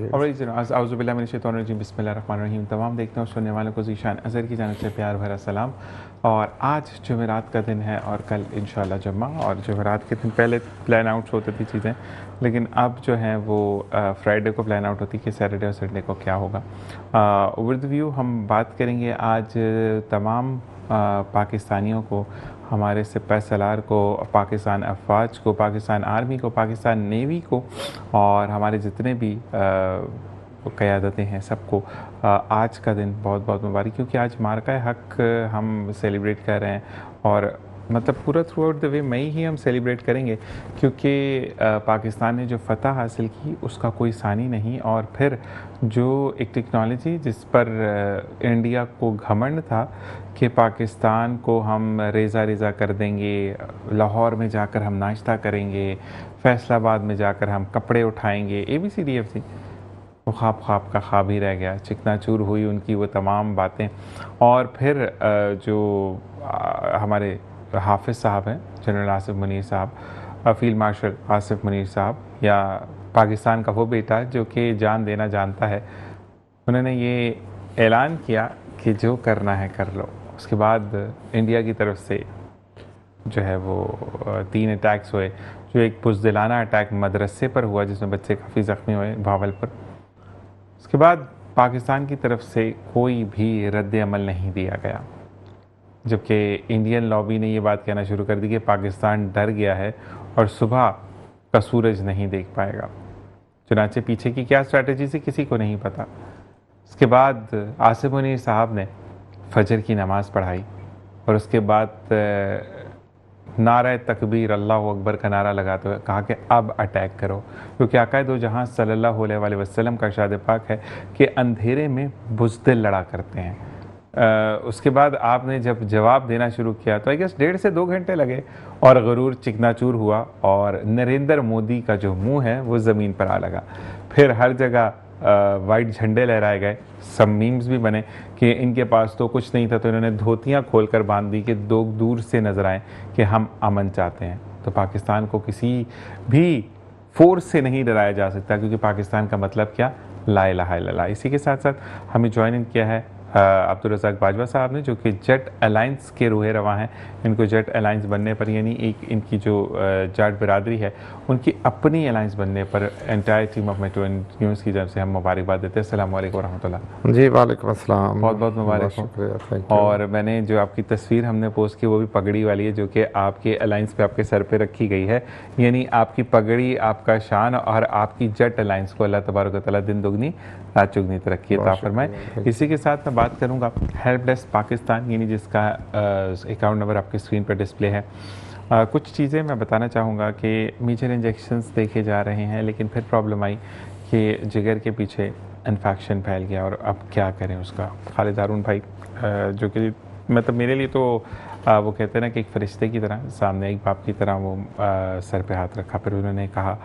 बिस्मिल्लाहिर्रहमानिर्रहीम। तमाम देखने और सुनने वालों को ज़ीशान अज़हर की जानिब से प्यार भरा सलाम। और आज जुमेरात का दिन है और कल इंशाअल्लाह जुम्मा। और जुमेरात के दिन पहले प्लान आउट्स होती थी चीज़ें, लेकिन अब जो है वो फ्राइडे को प्लान आउट होती कि सैटरडे और संडे को क्या होगा। ओवरव्यू हम बात करेंगे आज तमाम पाकिस्तानियों को, हमारे सिपह सलार को, पाकिस्तान अफवाज को, पाकिस्तान आर्मी को, पाकिस्तान नेवी को और हमारे जितने भी क़यादतें हैं सबको आज का दिन बहुत बहुत मुबारक, क्योंकि आज मार्का हक हम सेलिब्रेट कर रहे हैं। और मतलब पूरा थ्रू आउट द वे मई ही हम सेलिब्रेट करेंगे, क्योंकि पाकिस्तान ने जो फ़तह हासिल की उसका कोई सानी नहीं। और फिर जो एक टेक्नोलॉजी जिस पर इंडिया को घमंड था कि पाकिस्तान को हम रेज़ा रेज़ा कर देंगे, लाहौर में जाकर हम नाश्ता करेंगे, फैसलाबाद में जाकर हम कपड़े उठाएंगे, ABCDFG, वो ख्वाब का ख्वाब ही रह गया। चिकनाचूर हुई उनकी वो तमाम बातें। और फिर जो हमारे हाफिज़ साहब हैं, जनरल आसिफ मुनीर साहब, फील्ड मार्शल आसिफ मुनीर साहब, या पाकिस्तान का वो बेटा जो कि जान देना जानता है, उन्होंने ये ऐलान किया कि जो करना है कर लो। उसके बाद इंडिया की तरफ से जो है वो 3 अटैक्स हुए। जो एक बुज़दिलाना अटैक मदरसे पर हुआ जिसमें बच्चे काफ़ी ज़ख्मी हुए भावलपुर। उसके बाद पाकिस्तान की तरफ से कोई भी रद्द अमल नहीं दिया गया, जबकि इंडियन लॉबी ने ये बात कहना शुरू कर दी कि पाकिस्तान डर गया है और सुबह का सूरज नहीं देख पाएगा। चुनाचे पीछे की क्या स्ट्रैटेजी थी किसी को नहीं पता। उसके बाद आसिफ मुनीर साहब ने फजर की नमाज़ पढ़ाई और उसके बाद नारा तकबीर अल्लाहु अकबर का नारा लगाते हुए कहा कि अब अटैक करो, क्योंकि आक़ाए दो जहां सल्लल्लाहु अलैहि वसल्लम का इरशाद पाक है कि अंधेरे में बुज़दिल लड़ा करते हैं। उसके बाद आपने जब जवाब देना शुरू किया तो आई गेस 1.5 से 2 घंटे लगे और गरूर चिकनाचूर हुआ और नरेंद्र मोदी का जो मुंह है वो ज़मीन पर आ लगा। फिर हर जगह वाइट झंडे लहराए गए, सब मीम्स भी बने कि इनके पास तो कुछ नहीं था तो इन्होंने धोतियां खोलकर बांध दी कि लोग दूर से नजर आए कि हम अमन चाहते हैं। तो पाकिस्तान को किसी भी फोर्स से नहीं डराया जा सकता, क्योंकि पाकिस्तान का मतलब क्या, ला इलाहा इल्लल्लाह। इसी के साथ साथ हमें ज्वाइन इन किया है अब्दुल रज़ाक बाजवा साहब ने, जो कि जेट अलायंस के रूहे रवा हैं। इनको जेट अलायंस बनने पर, यानी एक इनकी जो जाट बिरादरी है उनकी अपनी अलायंस बनने पर entire team of metro news की तरफ से हम मुबारकबाद देते हैं। अस्सलाम वालेकुम रहमतुल्लाह। जी वालेकुम अस्सलाम, बहुत बहुत मुबारक हो। और मैंने जो आपकी तस्वीर हमने पोस्ट की वो भी पगड़ी वाली है, जो कि आपके अलायंस पे आपके सर पे रखी गई है। यानी आपकी पगड़ी, आपका शान और आपकी जेट अलायंस को अल्लाह तबारक व तआला दिन दुगनी रात चुगनी तरक्की अता फरमाए। इसी के साथ मैं बात करूँगा हेल्प डेस्क पाकिस्तान, यानी जिसका अकाउंट नंबर आपकी स्क्रीन पर डिस्प्ले है। कुछ चीज़ें मैं बताना चाहूँगा कि मेजर इंजेक्शंस देखे जा रहे हैं, लेकिन फिर प्रॉब्लम आई कि जिगर के पीछे इन्फेक्शन फैल गया और अब क्या करें उसका। खालिद हारून भाई जो कि मतलब मेरे लिए तो वो कहते हैं ना कि एक फ़रिश्ते की तरह, सामने एक बाप की तरह वो सर पे हाथ रखा। फिर उन्होंने कहा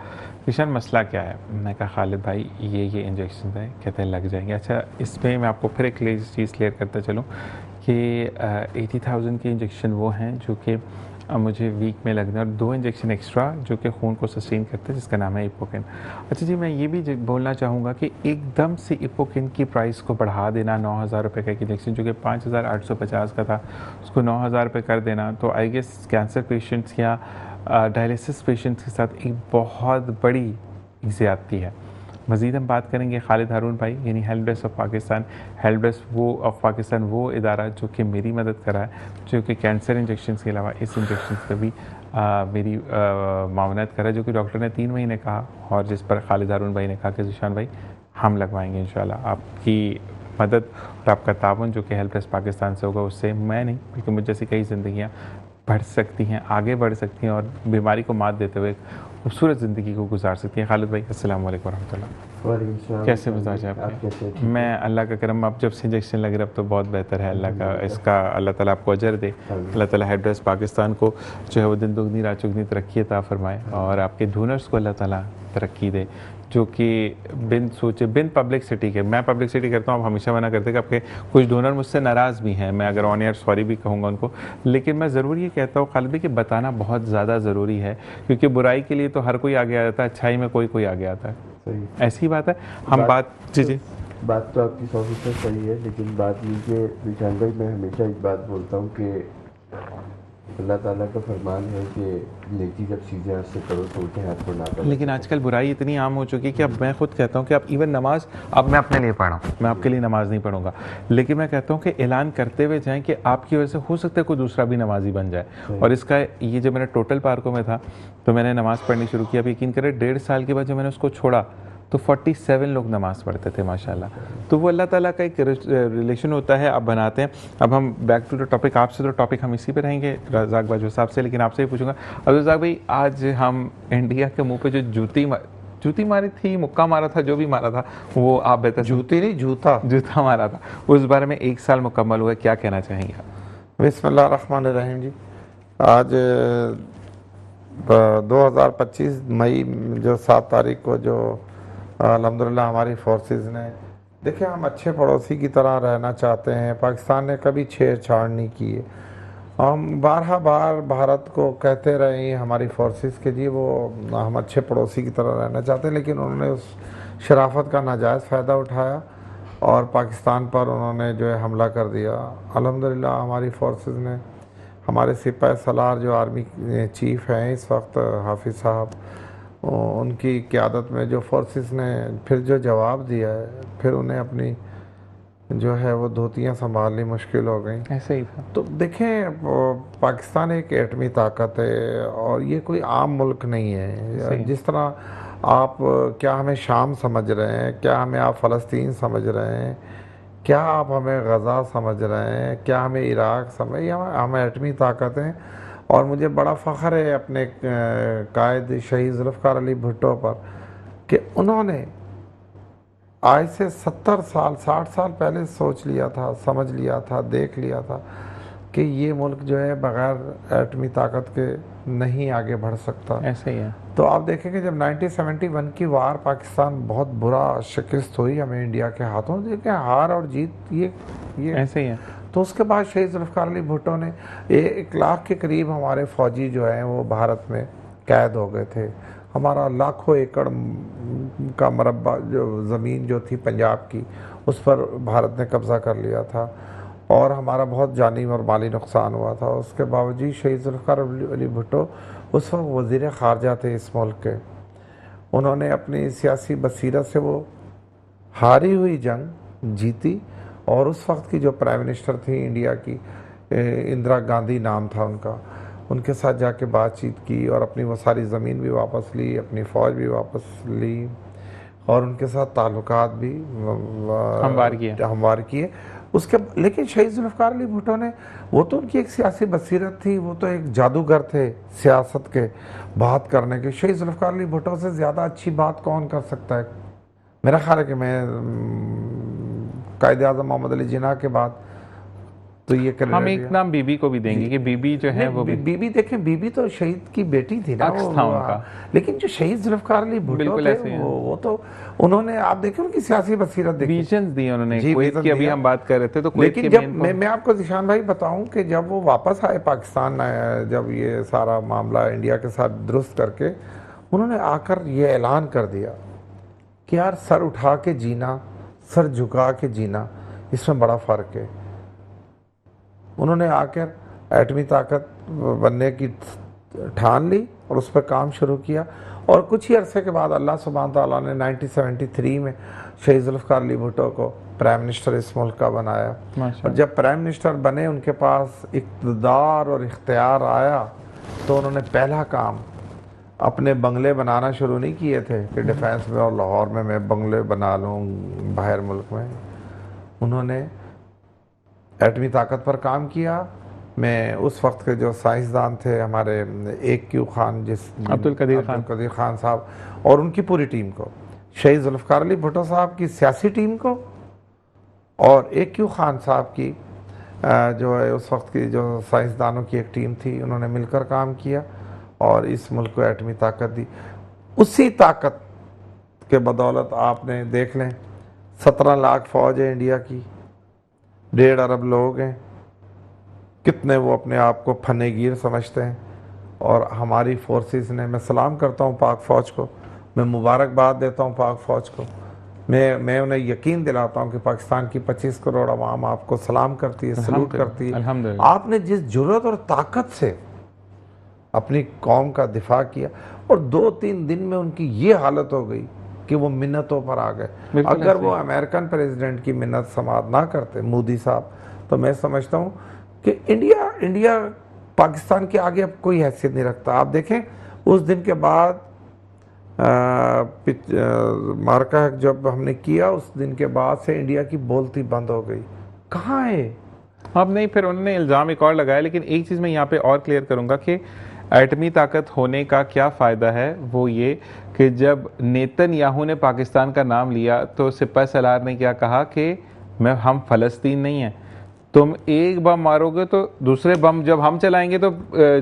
किशन मसला क्या है। मैं कहा खालिद भाई ये इंजेक्शन है। कहते हैं लग जाएंगे। अच्छा, इसमें मैं आपको फिर एक चीज़ क्लियर करता चलूँ कि 80,000 के इंजेक्शन वो हैं जो कि मुझे वीक में लगना, और 2 इंजेक्शन एक्स्ट्रा जो कि खून को सस्टेन करते हैं, जिसका नाम है इपोकिन। अच्छा जी, मैं ये भी बोलना चाहूँगा कि एकदम से इपोकिन की प्राइस को बढ़ा देना, 9,000 रुपये का एक इंजेक्शन जो कि 5,850 का था, उसको 9,000 रुपये कर देना, तो आई गेस कैंसर पेशेंट्स या डायलिसिस पेशेंट्स के साथ एक बहुत बड़ी ज़्यादती है। मज़ीद हम बात करेंगे खालिद हारून भाई, यानी help desk of Pakistan. Help desk of Pakistan वो इदारा जो कि मेरी मदद कर रहा है, जो कि कैंसर इंजेक्शन के अलावा इस इंजेक्शन पर भी मेरी मावनत कर रहा है, जो कि डॉक्टर ने 3 महीने कहा, और जिस पर खालिद हारून भाई ने कहा कि ज़ीशान भाई हम लगवाएंगे इंशाल्लाह। आपकी मदद और आपका ताउन जो कि हेल्प डेस्क पाकिस्तान से होगा, उससे मैं नहीं बल्कि मुझ जैसी कई ज़िंदगियाँ बढ़ सकती हैं, आगे बढ़ सकती हैं और बीमारी को मात देते हुए खूबसूरत ज़िंदगी को गुजार सकती हैं। खालिद भाई अस्सलाम वालेकुम रहमतुल्लाह। कैसे मिजाज है आपके? मैं अल्लाह का करम, अब जब से इंजेक्शन लग रहा अब तो बहुत बेहतर है। अल्लाह का इसका अल्लाह ताला आपको अजर दे। अल्लाह ताला हेल्प डेस्क पाकिस्तान को जो है वो दिन दुगनी रात चुगनी तरक्की अता फरमाए, और आपके डोनर्स को अल्लाह ताला तरक्की दे, जो कि बिन सोचे बिन पब्लिसिटी के। मैं पब्लिसिटी करता हूँ, आप हमेशा मना करते कि आपके कुछ डोनर मुझसे नाराज़ भी हैं, मैं अगर ऑन एयर सॉरी भी कहूँगा उनको, लेकिन मैं ज़रूर ये कहता हूँ खालिद भाई कि बताना बहुत ज़्यादा ज़रूरी है, क्योंकि बुराई के लिए तो हर कोई आगे आ जाता है, अच्छाई में कोई आगे आता है। सही। ऐसी बात है। हम बात जी बात तो आपकी 100% सही है, लेकिन बात लीजिए निशान भाई, मैं हमेशा एक बात बोलता हूँ कि अल्लाह ताला का फरमान है कि नेकी जब चीज़ें आपसे करो तो उठे हाथ पर ना करो। लेकिन आजकल बुराई इतनी आम हो चुकी है कि अब मैं खुद कहता हूँ कि अब इवन नमाज, अब मैं अपने लिए पढ़ रहा हूँ, मैं आपके लिए नमाज नहीं पढ़ूंगा, लेकिन मैं कहता हूँ कि ऐलान करते हुए जाएं कि आपकी वजह से हो सकता है कोई दूसरा भी नमाजी बन जाए। और इसका ये जब मैंने टोटल पार्कों में था तो मैंने नमाज़ पढ़नी शुरू की। अब यकीन करें 1.5 साल के बाद जब मैंने उसको छोड़ा तो 47 लोग नमाज़ पढ़ते थे माशाल्लाह। तो वो अल्लाह ताला का एक रिलेशन होता है, आप बनाते हैं। अब हम बैक टू द टॉपिक, आपसे तो टॉपिक हम इसी पे रहेंगे रज़ाक बाजवा साहब से, लेकिन आपसे ही पूछूंगा। अब रज़ाक भाई, आज हम इंडिया के मुंह पे जो जूती मारी थी, मुक्का मारा था, जो भी मारा था, वो आप बेहतर, जूती नहीं जूता मारा था, उस बारे में 1 साल मुकम्मल हुआ, क्या कहना चाहेंगे आप? बिस्मिल्लाहिर्रहमानिर्रहीम जी। आज 2025 मई जो 7 तारीख को जो अल्हम्दुलिल्लाह हमारी फोर्सेस ने, देखिए हम अच्छे पड़ोसी की तरह रहना चाहते हैं। पाकिस्तान ने कभी छेड़छाड़ नहीं की है। हम बार भारत को कहते रहे हमारी फोर्सेस के जी वो हम अच्छे पड़ोसी की तरह रहना चाहते हैं, लेकिन उन्होंने उस शराफत का नाजायज़ फ़ायदा उठाया और पाकिस्तान पर उन्होंने जो है हमला कर दिया। अल्हम्दुलिल्लाह हमारी फोर्सेस ने, हमारे सिपाही सलार जो आर्मी चीफ़ हैं इस वक्त हाफिज़ साहब, उनकी क़यादत में जो फोर्सेस ने फिर जो जवाब दिया है, फिर उन्हें अपनी जो है वो धोतियाँ संभालनी मुश्किल हो गई। ऐसे ही था। तो देखें, पाकिस्तान एक एटमी ताकत है और ये कोई आम मुल्क नहीं है। जिस तरह आप क्या हमें शाम समझ रहे हैं, क्या हमें आप फ़लस्तीन समझ रहे हैं, क्या आप हमें गज़ा समझ रहे हैं, क्या हमें इराक़ समझ, हम एटमी ताकत हैं। और मुझे बड़ा फ़ख्र है अपने कायद शहीद ज़ुल्फ़िकार अली भुट्टो पर कि उन्होंने आज से 70 साल 60 साल पहले सोच लिया था, समझ लिया था, देख लिया था कि ये मुल्क जो है बग़ैर एटमी ताकत के नहीं आगे बढ़ सकता। ऐसे ही है। तो आप देखेंगे जब 1971 की वार पाकिस्तान बहुत बुरा शिकस्त हुई हमें इंडिया के हाथों, देखें हार और जीत ये ऐसे ही है। तो उसके बाद शहीद ज़ुल्फ़िकार अली भुट्टो ने 1 लाख के करीब हमारे फ़ौजी जो हैं वो भारत में कैद हो गए थे। हमारा लाखों एकड़ का मरबा जो ज़मीन जो थी पंजाब की, उस पर भारत ने कब्ज़ा कर लिया था और हमारा बहुत जानी और माली नुकसान हुआ था। उसके बावजूद शहीद ज़ुल्फ़िकार अली भुट्टो उस वक्त वज़ीर ख़ारजा थे इस मुल्क के। उन्होंने अपनी सियासी बसीरत से वो हारी हुई जंग जीती और उस वक्त की जो प्राइम मिनिस्टर थी इंडिया की, इंदिरा गांधी नाम था उनका, उनके साथ जाके बातचीत की और अपनी वो सारी ज़मीन भी वापस ली, अपनी फ़ौज भी वापस ली और उनके साथ ताल्लुकात भी हमवार किए। उसके लेकिन शहीद ज़ुल्फ़िकार अली भुट्टो ने, वो तो उनकी एक सियासी बसीरत थी, वो तो एक जादूगर थे सियासत के बात करने के। शहीद ज़ुल्फ़िकार अली भुट्टो से ज़्यादा अच्छी बात कौन कर सकता है? मेरा ख्याल है कि मैं कायद-ए-आज़म मोहम्मद अली जिन्ना के बाद तो ये कर, हम एक नाम बीबी को भी देंगे कि बीबी जो है वो बीबी देखें, बीबी तो शहीद की बेटी थी ना, अक्स था उनका। लेकिन जो शहीद ज़ुल्फ़िकार अली भुट्टो थे वो तो उन्होंने, आप देखें उनकी सियासी बसीरत देखिए, विजन दिए उन्होंने। कुवैत की अभी हम बात कर रहे थे तो लेकिन जब मैं आपको निशान भाई बताऊं कि जब वो वापस आए पाकिस्तान, जब ये सारा मामला इंडिया के साथ दुरुस्त करके, उन्होंने आकर ये ऐलान कर दिया कि यार सर उठा के जीना, सर झुका के जीना, इसमें बड़ा फ़र्क है। उन्होंने आकर एटमी ताकत बनने की ठान ली और उस पर काम शुरू किया और कुछ ही अरसे के बाद अल्लाह सुब्हान तआला ने 1973 में शहीद ज़ुल्फ़िकार अली भुट्टो को प्राइम मिनिस्टर इस मुल्क का बनाया। और जब प्राइम मिनिस्टर बने, उनके पास इक़्तिदार और इख्तियार आया तो उन्होंने पहला काम अपने बंगले बनाना शुरू नहीं किए थे कि डिफेंस में और लाहौर में मैं बंगले बना लूँ बाहर मुल्क में। उन्होंने एटमी ताकत पर काम किया। मैं उस वक्त के जो साइंसदान थे हमारे AQ खान, अब्दुल कदीर खान साहब और उनकी पूरी टीम को, शहीद ज़ुल्फ़िकार अली भुट्टो साहब की सियासी टीम को और AQ खान साहब की जो है उस वक्त की जो साइंसदानों की एक टीम थी, उन्होंने मिलकर काम किया और इस मुल्क को एटमी ताकत दी। उसी ताकत के बदौलत आपने देख लें 17 लाख फ़ौज है इंडिया की, 1.5 अरब लोग हैं, कितने वो अपने आप को फनेगीर समझते हैं। और हमारी फोर्सेस ने, मैं सलाम करता हूँ पाक फ़ौज को, मैं मुबारकबाद देता हूँ पाक फ़ौज को। मैं उन्हें यकीन दिलाता हूँ कि पाकिस्तान की 25 करोड़ आवाम आपको सलाम करती है, सलूट करती है। अल्हम्दुलिल्लाह। आपने जिस जुर्रत और ताकत से अपनी कौम का दिफा किया, और 2-3 दिन में उनकी ये हालत हो गई कि वो मिन्नतों पर आ गए। बिल्कुल अगर ऐसे वो ही। अमेरिकन प्रेसिडेंट की मिन्नत समाअत ना करते मोदी साहब, तो मैं समझता हूँ कि इंडिया पाकिस्तान के आगे अब कोई हैसियत नहीं रखता। आप देखें उस दिन के बाद मार्का जब हमने किया, उस दिन के बाद से इंडिया की बोलती बंद हो गई। कहाँ है? अब नहीं, फिर उन्होंने इल्ज़ाम एक और लगाया, लेकिन एक चीज़ मैं यहाँ पे और क्लियर करूँगा कि एटमी ताकत होने का क्या फ़ायदा है, वो ये कि जब नेतन्याहू ने पाकिस्तान का नाम लिया तो सिपह सलार ने क्या कहा कि हम फ़लस्तीन नहीं हैं, तुम एक बम मारोगे तो दूसरे बम जब हम चलाएंगे तो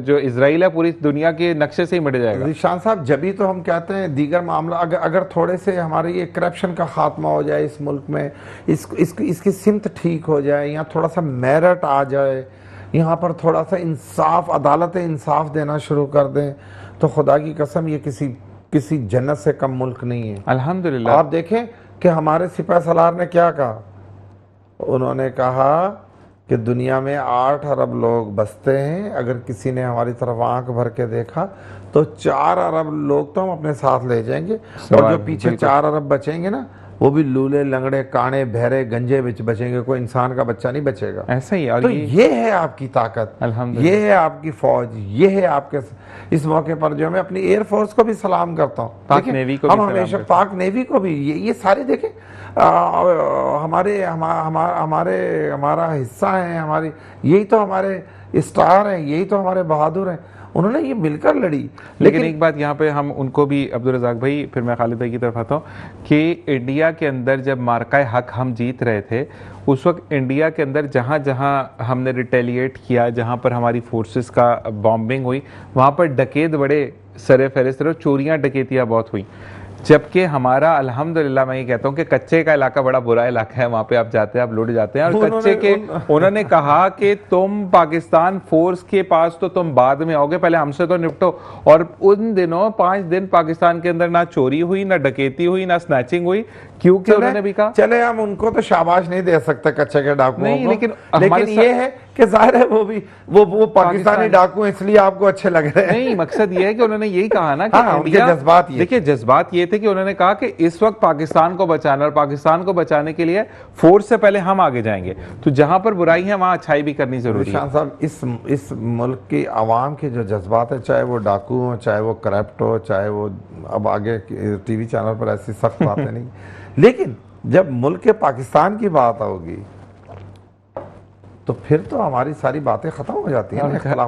जो इजराइल है पूरी दुनिया के नक्शे से ही मिट जाएगा। निशान साहब, जब ही तो हम कहते हैं दीगर मामला, अगर थोड़े से हमारे ये करप्शन का खात्मा हो जाए इस मुल्क में, इसकी सिमत ठीक हो जाए, यहाँ थोड़ा सा मेरिट आ जाए, यहाँ पर थोड़ा सा इंसाफ, अदालत इंसाफ देना शुरू कर दें, तो खुदा की कसम ये किसी जन्नत से कम मुल्क नहीं है। अल्हम्दुलिल्लाह। आप देखें कि हमारे सिपह सलार ने क्या कहा। उन्होंने कहा कि दुनिया में 8 अरब लोग बसते हैं, अगर किसी ने हमारी तरफ आंख भर के देखा तो 4 अरब लोग तो हम अपने साथ ले जाएंगे, और जो पीछे 4 अरब बचेंगे ना, वो भी लूले लंगड़े काने बहरे गंजे बचेंगे, कोई इंसान का बच्चा नहीं बचेगा। ऐसा ही। और तो ये है आपकी ताकत, अल्हम्दुलिल्लाह। ये है आपकी फौज, ये है आपके। इस मौके पर जो मैं अपनी एयरफोर्स को भी सलाम करता हूँ, पाक नेवी को भी हम सलाम हमेशा करते हैं। पाक नेवी को भी, ये सारे देखें हमारा हिस्सा है, यही तो हमारे स्टार हैं, यही तो हमारे बहादुर हैं। उन्होंने ये मिलकर लड़ी। लेकिन एक बात यहाँ पे हम उनको भी, अब्दुल रज़ाक भाई, फिर मैं खालिद भाई की तरफ आता हूँ, कि इंडिया के अंदर जब मार्का हक हम जीत रहे थे, उस वक्त इंडिया के अंदर जहाँ जहाँ हमने रिटेलिएट किया, जहाँ पर हमारी फोर्सेस का बॉम्बिंग हुई, वहाँ पर डकैत बड़े सरे फहरिस्त रहे, चोरियाँ डकैतियाँ बहुत हुई। जबकि हमारा अल्हम्दुलिल्लाह, मैं ये कहता हूँ कि कच्चे का इलाका बड़ा बुरा इलाका है, वहाँ पे आप जाते हैं, आप लुट जाते हैं। और कच्चे के उन्होंने कहा कि तुम पाकिस्तान फोर्स के पास तो तुम बाद में आओगे, पहले हमसे तो निपटो। और उन दिनों 5 दिन पाकिस्तान के अंदर ना चोरी हुई, ना डकैती हुई, ना स्नैचिंग हुई, क्योंकि उन्होंने भी कहा। चले हम उनको तो शाबाश नहीं दे सकते कच्चे के डाकुओं नहीं, को, लेकिन ये है कि जाहिर है वो पाकिस्तानी डाकू इसलिए आपको अच्छे लग रहे हैं। नहीं, मकसद ये है कि उन्होंने यही कहा ना कि हाँ, इंडिया, जज्बात ये, देखिए जज्बात ये थे कि उन्होंने कहा कि इस वक्त पाकिस्तान को बचाना, और पाकिस्तान को बचाने के लिए फोर्स से पहले हम आगे जाएंगे। तो जहां पर बुराई है वहां अच्छाई भी करनी जरूरी है। निशान साहब, इस मुल्क की आवाम के जो जज्बात है, चाहे वो डाकू हो, चाहे वो करप्ट हो, चाहे वो, अब आगे टीवी चैनल पर ऐसी सख्त बातें नहीं, लेकिन जब मुल्क के पाकिस्तान की बात होगी तो फिर तो हमारी सारी बातें खत्म हो जाती हैं,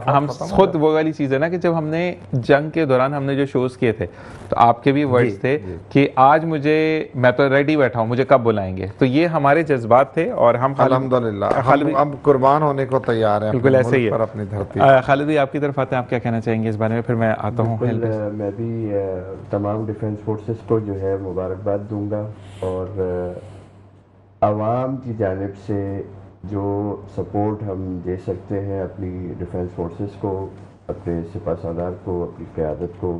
हम खुद वो वाली चीज़ है ना कि जब हमने जंग के दौरान हमने जो शोज किए थे, तो आपके भी वर्ड्स थे कि आज मैं तो रेडी बैठा हूँ, मुझे कब बुलाएंगे। तो ये हमारे जज्बात थे, और हम अल्हम्दुलिल्लाह हम कुर्बान होने को तैयार हैं। बिल्कुल ऐसे ही है। अपनी धरती। खालिद भाई आपकी तरफ आते हैं, आप क्या कहना चाहेंगे इस बारे में, फिर मैं आता हूँ। मैं भी तमाम डिफेंस फोर्सेस को जो है मुबारकबाद दूंगा, और आवाम की जानिब से जो सपोर्ट हम दे सकते हैं अपनी डिफेंस फोर्सेस को, अपने सिपह सालार को, अपनी क़यादत को,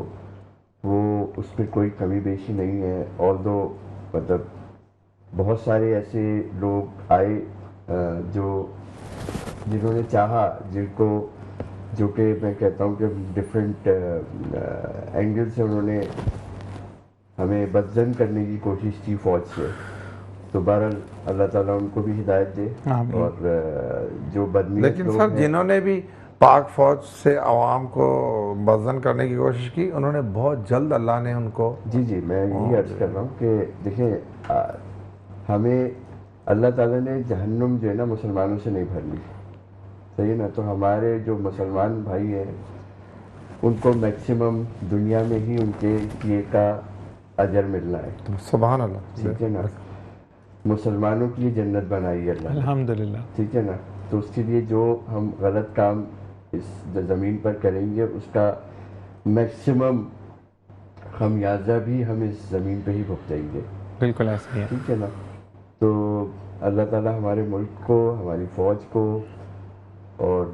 वो उसमें कोई कमी बेशी नहीं है। और दो मतलब बहुत सारे ऐसे लोग आए जिन्होंने चाहा, जो कि मैं कहता हूँ कि डिफरेंट एंगल से उन्होंने हमें बदजन करने की कोशिश की फ़ौज से। तो बहरहाल अल्लाह ताला उनको भी हिदायत दे। और जो बदनीयत, लेकिन सर जिन्होंने भी पाक फौज से आवाम को बदजन करने की कोशिश की, उन्होंने बहुत जल्द अल्लाह ने उनको, जी मैं यही अर्ज कर रहा हूँ कि देखें, हमें अल्लाह ताला ने जहन्नुम जो है ना मुसलमानों से नहीं भरनी, सही है ना। तो हमारे जो मुसलमान भाई हैं उनको मैक्सिमम दुनिया में ही उनके किए का अजर मिलना है। तो सुभान अल्लाह, ठीक है ना। मुसलमानों की जन्नत बनाई अल्लाह, अल्हम्दुलिल्लाह, ठीक है ना। तो उसके लिए जो हम गलत काम इस ज़मीन पर करेंगे, उसका मैक्सिमम खमियाजा भी हम इस ज़मीन पे ही भुगतेंगे। बिल्कुल ऐसा ही है, ठीक है ना। तो अल्लाह ताला हमारे मुल्क को, हमारी फ़ौज को, और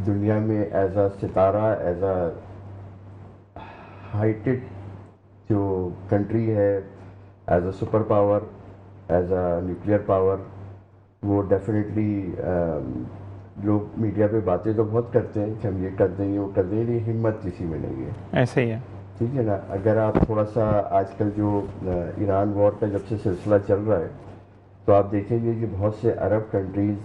दुनिया में एज आ सितारा, एज आ हाइटेड जो कंट्री है as a super power, as a nuclear power, वो डेफिनेटली लोग मीडिया पे बातें तो बहुत करते हैं कि हम ये कर देंगे वो कर देंगे, लेकिन हिम्मत किसी में नहीं है। ऐसे ही है। ठीक है ना। अगर आप थोड़ा सा आजकल जो ईरान वॉर का जब से सिलसिला चल रहा है, तो आप देखेंगे कि बहुत से अरब कंट्रीज़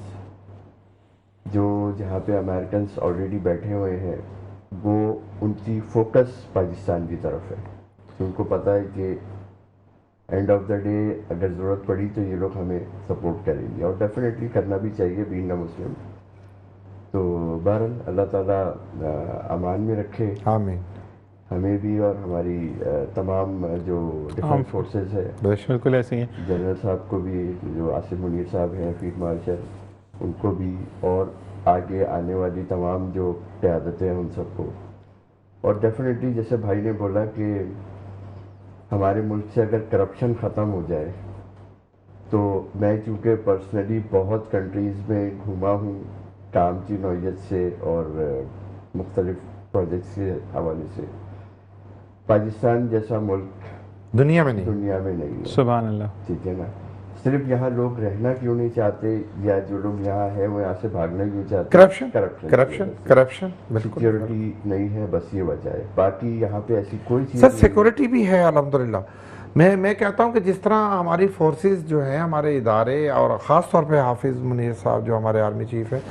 जो जहाँ पे अमेरिकन्स ऑलरेडी बैठे हुए हैं, वो उनकी फोकस पाकिस्तान की तरफ है। तो उनको पता है कि एंड ऑफ द डे अगर ज़रूरत पड़ी तो ये लोग हमें सपोर्ट करेंगे, और डेफिनेटली करना भी चाहिए बीइंग अ मुस्लिम। तो बहरहाल अल्लाह ताला अमान में रखे आमीन। हमें भी और हमारी तमाम जो डिफेंस फोर्सेस है, बिल्कुल ऐसे ही है। जनरल साहब को भी, जो आसिफ मुनीर साहब हैं फील्ड मार्शल, उनको भी, और आगे आने वाली तमाम जो क़यादतें हैं उन सबको। और डेफिनेटली जैसे भाई ने बोला कि हमारे मुल्क से अगर करप्शन ख़त्म हो जाए, तो मैं चूँकि पर्सनली बहुत कंट्रीज़ में घूमा हूँ काम की नौयत से और मुख्तलिफ प्रोजेक्ट्स के हवाले से, पाकिस्तान जैसा मुल्क दुनिया में नहीं। दुनिया में नहीं है। सुभान अल्लाह। ठीक है ना। सिर्फ यहाँ लोग रहना क्यों नहीं चाहते, या जो लोग यहाँ हैं वो यहाँ से भागना क्यों चाहते? करप्शन करप्शन करप्शन करप्शन, बिल्कुल। सिक्योरिटी नहीं है, बस ये वजह है। बाकी यहाँ पे ऐसी कोई चीज़ सर नहीं है। सिक्योरिटी भी है अल्हम्दुलिल्लाह। मैं कहता हूँ कि जिस तरह हमारी फोर्सेस जो हैं, हमारे इदारे, और ख़ास तौर पे हाफिज़ मुनीर साहब जो हमारे आर्मी चीफ है,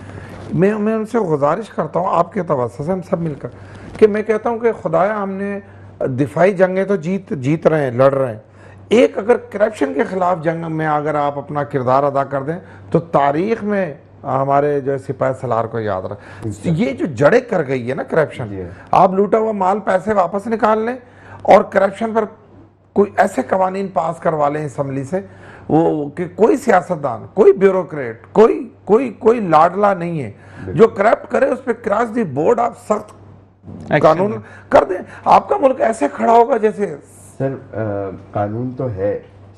मैं उनसे गुजारिश करता हूँ आपके तवज्जो से, हम सब मिलकर, कि मैं कहता हूँ कि खुदाया हमने दिफाई जंगें तो जीत रहे हैं, लड़ रहे हैं, एक अगर करप्शन के ख़िलाफ़ जंग में अगर आप अपना किरदार अदा कर दें तो तारीख़ में हमारे जो सिपाही सलार को याद रखें। ये जो जड़े कर गई है ना करप्शन, आप लूटा हुआ माल पैसे वापस निकाल लें और करप्शन पर कोई ऐसे कवानीन पास करवा लें असम्बली से, वो कि कोई सियासतदान, कोई ब्यूरोक्रेट, कोई लाडला नहीं है जो करप्ट करे, उस पर क्रॉस दी बोर्ड आप सख्त कानून कर दें, आपका मुल्क ऐसे खड़ा होगा जैसे। सर कानून तो है,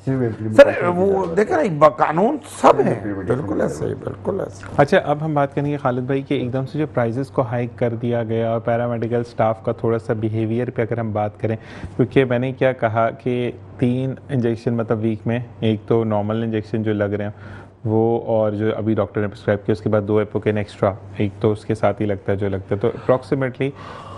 सिर्फ सर वो देखें ना, कानून सब है, बिल्कुल ऐसे ही, बिल्कुल ऐसे। अच्छा, अब हम बात करेंगे खालिद भाई कि एकदम से जो प्राइजेस को हाइक कर दिया गया और पैरामेडिकल स्टाफ का थोड़ा सा बिहेवियर पे अगर हम बात करें, क्योंकि मैंने क्या कहा कि 3 इंजेक्शन मतलब वीक में, एक तो नॉर्मल इंजेक्शन जो लग रहे हैं वो, और जो अभी डॉक्टर ने प्रिस्क्राइब किया, उसके बाद 2 एपोकेन एक्स्ट्रा, एक तो उसके साथ ही लगता है जो लगता है, तो अप्रॉक्सीमेटली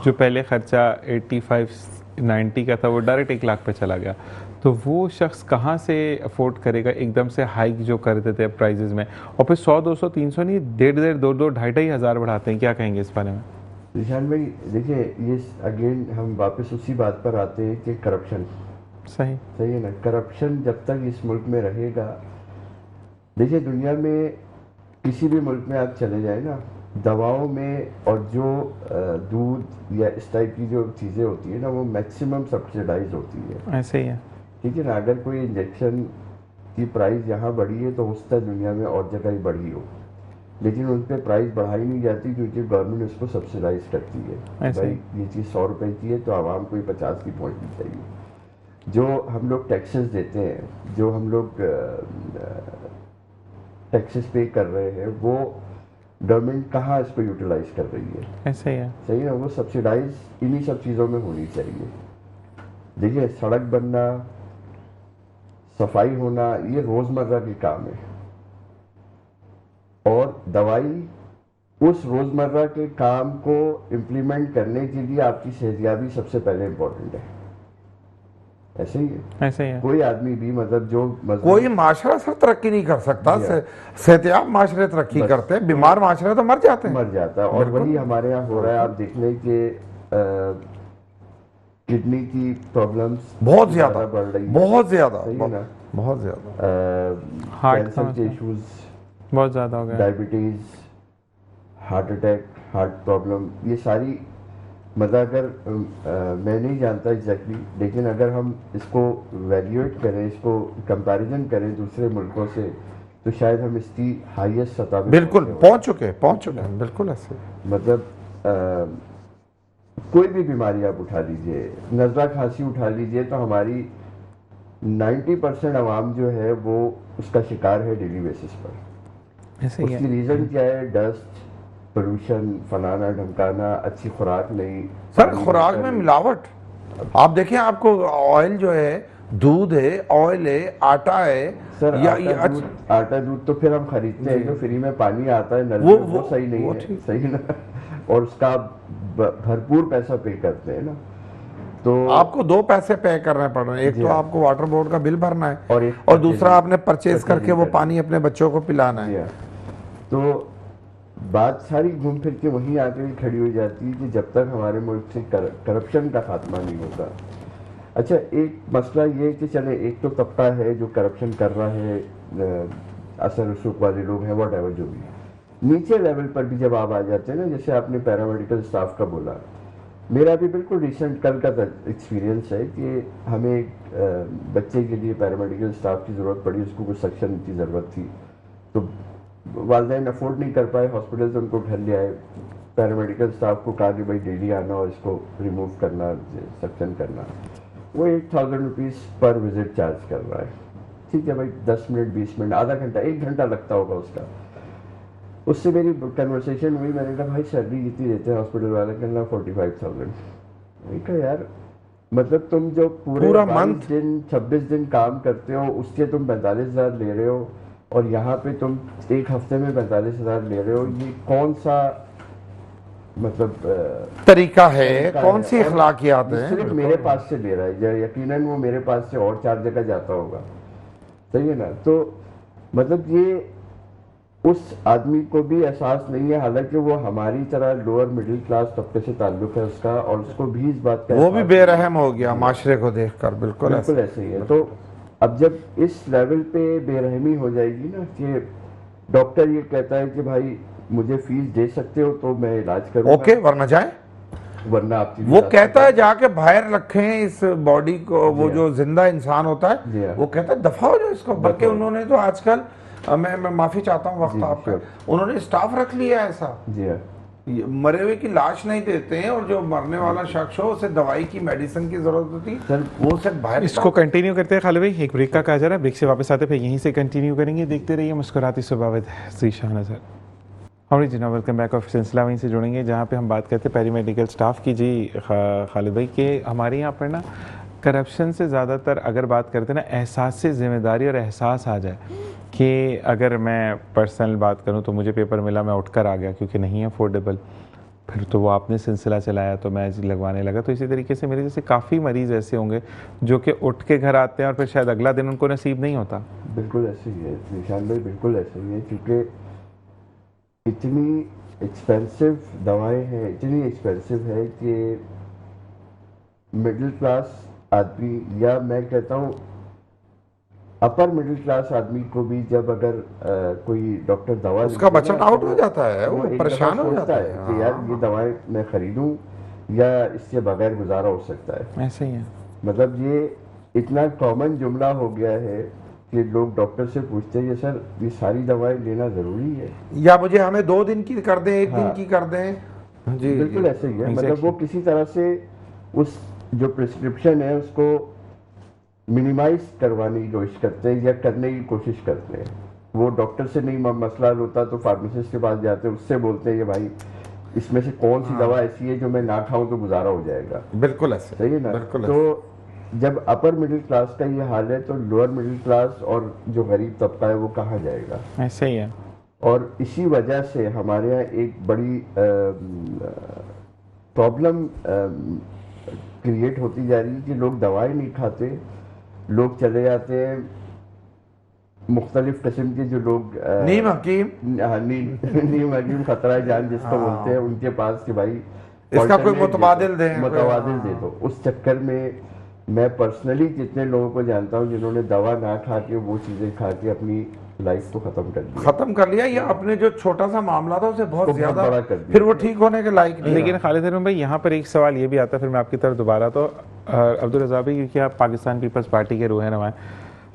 जो पहले ख़र्चा 85-90 का था वो डायरेक्ट 1 लाख पे चला गया। तो वो शख्स कहाँ से अफोर्ड करेगा एकदम से हाइक जो कर देते हैं प्राइजेज़ में, और फिर 100, 200, 300 नहीं, 1.5, 2, 2.5 हज़ार बढ़ाते हैं। क्या कहेंगे इस बारे में? निशान भाई देखिए, ये अगेन हम वापस उसी बात पर आते हैं कि करप्शन सही है ना। करप्शन जब तक इस मुल्क में रहेगा, देखिए दुनिया में किसी भी मुल्क में आप चले जाए ना, दवाओं में और जो दूध या इस टाइप की जो चीज़ें होती है ना, वो मैक्सिमम सब्सिडाइज होती है। ऐसे ही है। ठीक है ना। अगर कोई इंजेक्शन की प्राइस यहाँ बढ़ी है तो हो सकता है दुनिया में और जगह ही बढ़ी हो, लेकिन उन पर प्राइस बढ़ाई नहीं जाती क्योंकि गवर्नमेंट उसको सब्सिडाइज करती है। भाई ये चीज़ 100 रुपए की है तो आवाम को 50 की पहुँचनी चाहिए। जो हम लोग टैक्सेस देते हैं, जो हम लोग टैक्सेस पे कर रहे हैं, वो गवर्नमेंट कहाँ इसको यूटिलाइज कर रही है? ऐसे ही है। सही है। वो सब्सिडाइज इन्हीं सब चीज़ों में होनी चाहिए। देखिए सड़क बनना, सफाई होना, ये रोज़मर्रा के काम है, और दवाई उस रोज़मर्रा के काम को इम्प्लीमेंट करने के लिए आपकी सेहतयाबी सबसे पहले इम्पोर्टेंट है। ऐसे ही है। ऐसे ही है। कोई आदमी भी मतलब जो कोई माशरा सर तरक्की नहीं कर सकता, सेहतयाब माशरे तरक्की करते हैं, बीमार माशरे तो मर जाते हैं, मर जाता है। और वही हमारे यहाँ हो रहा है। आप देख लें कि किडनी की प्रॉब्लम्स बहुत ज्यादा बढ़ रही है, बहुत ज्यादा, सही है ना। बहुत ज्यादा कैंसर के इश्यूज बहुत ज़्यादा हो गया, diabetes, heart attack, heart problem, ये सारी मतलब अगर मैं नहीं जानता एग्जैक्टली, लेकिन अगर हम इसको वैल्यूएट करें, इसको कंपैरिजन करें दूसरे मुल्कों से, तो शायद हम इसकी हाईएस्ट सतह पे बिल्कुल पहुंच चुके हैं, बिल्कुल ऐसे। मतलब कोई भी बीमारी आप उठा लीजिए, नज़ला खांसी उठा लीजिए, तो हमारी 90% आवाम जो है वो उसका शिकार है डेली बेसिस पर। ऐसे ही उसकी है। रीज़न क्या है? डस्ट, पोल्यूशन, फलाना ढमकाना, अच्छी खुराक नहीं। सर खुराक में मिलावट, आप देखिए, आपको ऑयल जो है, दूध है, ऑयल है, आटा है, सर या आटा दूध तो फिर हम खरीदते हैं, तो फ्री में पानी आता है नल वो- में, वो सही नहीं वो है, ठीक। सही ना। और उसका आप भरपूर पैसा पे करते हैं ना, तो आपको दो पैसे पे करने पड़ रहे हैं। एक जी तो हाँ। आपको वाटर बोर्ड का बिल भरना है, और एक और दूसरा purchasing- आपने परचेज करके वो purchasing पानी अपने बच्चों को पिलाना जी है। हाँ। तो बात सारी घूम फिर के वहीं आकर खड़ी हो जाती है कि जब तक हमारे मुल्क से करप्शन का खात्मा नहीं होता। अच्छा, एक मसला ये है कि चले एक तो तबका है जो करप्शन कर रहा है, असर रसूख वाले लोग हैं, वट एवर जो भी। नीचे लेवल पर भी जब आप आ जाते हैं ना, जैसे आपने पैरामेडिकल स्टाफ का बोला, मेरा भी बिल्कुल रिसेंट कल का एक्सपीरियंस है कि हमें एक बच्चे के लिए पैरामेडिकल स्टाफ की ज़रूरत पड़ी, उसको कुछ सक्शन की ज़रूरत थी, तो वालदैन अफोर्ड नहीं कर पाए, हॉस्पिटल से उनको घर ले आए, पैरामेडिकल स्टाफ को कहा कि भाई डेली आना और इसको रिमूव करना, सक्शन करना। वो 8,000 रुपीज़ पर विजिट चार्ज कर रहा है। ठीक है भाई, 10 मिनट, 20 मिनट, आधा घंटा, 1 घंटा लगता होगा उसका। उससे मेरी कन्वर्सेशन हुई, मैंने कहा भाई सैलरी कितनी देते हैं हॉस्पिटल वाले? कहना 45,000। मैंने कहा यार, मतलब तुम जो पूरा 22 month? दिन 26 दिन काम करते हो, उसके तुम 45,000 ले रहे हो, और यहाँ पे तुम एक हफ्ते में 45,000 ले रहे हो। ये कौन सा मतलब तरीका है, तरीका कौन है? सी और अखलाकियात ये हैं? सिर्फ मेरे पास से ले रहा है, यकीनन वो मेरे पास से और 4 जगह जाता होगा, सही है ना। तो मतलब ये उस आदमी को भी एहसास नहीं है, हालांकि वो हमारी तरह लोअर मिडिल क्लास तबके से ताल्लुक है उसका, और उसको भी इस बात का वो भी एहसास बेरहम हो गया माशरे को देखकर। बिल्कुल बिल्कुल ऐसा। ऐसे ही है। तो अब जब इस लेवल पे बेरहमी हो जाएगी ना कि डॉक्टर ये कहता है कि भाई मुझे फीस दे सकते हो तो मैं इलाज करूंगा, ओके, वरना जाए। वरना आप सीधी वो बात कहता है जाके बाहर रखें इस बॉडी को, वो जी जो जिंदा इंसान होता जी है, हाँ। वो कहता है दफा हो जाओ इसको। बल्कि दफा हो। उन्होंने तो आजकल मैं माफी चाहता हूँ वक्त जी, आपका, sure। उन्होंने स्टाफ रख लिया है ऐसा। जी हाँ, ये मरे हुए की लाश नहीं देते हैं, और जो मरने वाला शख्स हो उसे दवाई की, मेडिसिन की जरूरत होती है, सर वो उसे बाहर इसको कंटिन्यू करते हैं खालिद भाई, एक ब्रेक का कहा जा रहा है, ब्रेक से वापस आते फिर यहीं से कंटिन्यू करेंगे। देखते रहिए मुस्कुराती सुबह विद ज़ीशान नज़र। और जी वेलकम बैक। और सिलसिला वहीं से जुड़ेंगे जहाँ पे हम बात करते हैं पैरामेडिकल स्टाफ की। जी खालिद भाई, कि हमारे यहाँ पर ना करप्शन से ज़्यादातर अगर बात करते हैं ना, एहसास से ज़िम्मेदारी और एहसास आ जाए कि अगर मैं पर्सनल बात करूं तो मुझे पेपर मिला, मैं उठकर आ गया क्योंकि नहीं है अफोर्डेबल, फिर तो वो आपने सिलसिला चलाया तो मैं लगवाने लगा। तो इसी तरीके से मेरे जैसे काफ़ी मरीज़ ऐसे होंगे जो कि उठ के घर आते हैं और फिर शायद अगला दिन उनको नसीब नहीं होता। बिल्कुल ऐसे ही है निशान भाई, बिल्कुल ऐसे ही है, क्योंकि इतनी एक्सपेंसिव दवाएं हैं, इतनी एक्सपेंसिव है कि मिडिल क्लास आदमी, या मैं कहता हूँ अपर मिडिल क्लास आदमी को भी जब अगर कोई डॉक्टर दवा उसका लिखे ना, बजट आउट तो हो जाता है, वो एक परेशान दफा हो सोचता जाता है। कि यार ये दवाएं मैं खरीदूं या इसके बगैर गुजारा हो सकता है। ऐसे ही है। मतलब ये इतना कॉमन जुमला हो गया है कि लोग डॉक्टर से पूछते हैं कि सर ये सारी दवाएं लेना ज़रूरी है, या मुझे हमें 2 दिन की कर दें, 1 दिन हाँ। की कर दें। जी बिल्कुल जी। ऐसे ही है। Exactly। मतलब वो किसी तरह से उस जो प्रिस्क्रिप्शन है उसको मिनिमाइज करवाने की कोशिश करते हैं या करने की कोशिश करते हैं। वो डॉक्टर से नहीं मसला होता तो फार्मासिस्ट के पास जाते हैं, उससे बोलते हैं कि भाई इसमें से कौन सी दवा ऐसी है जो मैं ना खाऊं तो गुजारा हो जाएगा, बिल्कुल ऐसे, सही है ना। बिल्कुल तो जब अपर मिडिल क्लास का ये हाल है तो लोअर मिडिल क्लास और जो गरीब तबका है वो कहाँ जाएगा। ऐसे ही है। और इसी वजह से हमारे यहाँ एक बड़ी प्रॉब्लम क्रिएट होती जा रही है कि लोग दवाएं नहीं खाते, लोग चले जाते हैं मुख्तलिफ किस्म के जो लोग नीम हकीम, नीम हकीम खतरा जान जिसको बोलते हैं, उनके पास कि भाई इसका कोई alternate मुतबादिल दें, मुतबादिल हाँ। दे दो। उस चक्कर में मैं पर्सनली जितने लोगों को जानता हूँ जिन्होंने दवा ना खा के वो चीज़ें खा के अपनी लाइफ को ख़त्म कर दिया, खत्म कर लिया, या अपने जो छोटा सा मामला था उसे बहुत उसको बहुत ज्यादा बड़ा कर दिया। फिर वो ठीक होने के लायक नहीं लेकिन रहा। खालिद अहमद भाई, यहाँ पर एक सवाल ये भी आता है, फिर मैं आपकी तरफ दोबारा तो अब्दुल रज़ा भाई, क्योंकि आप पाकिस्तान पीपल्स पार्टी के रहनुमा हैं,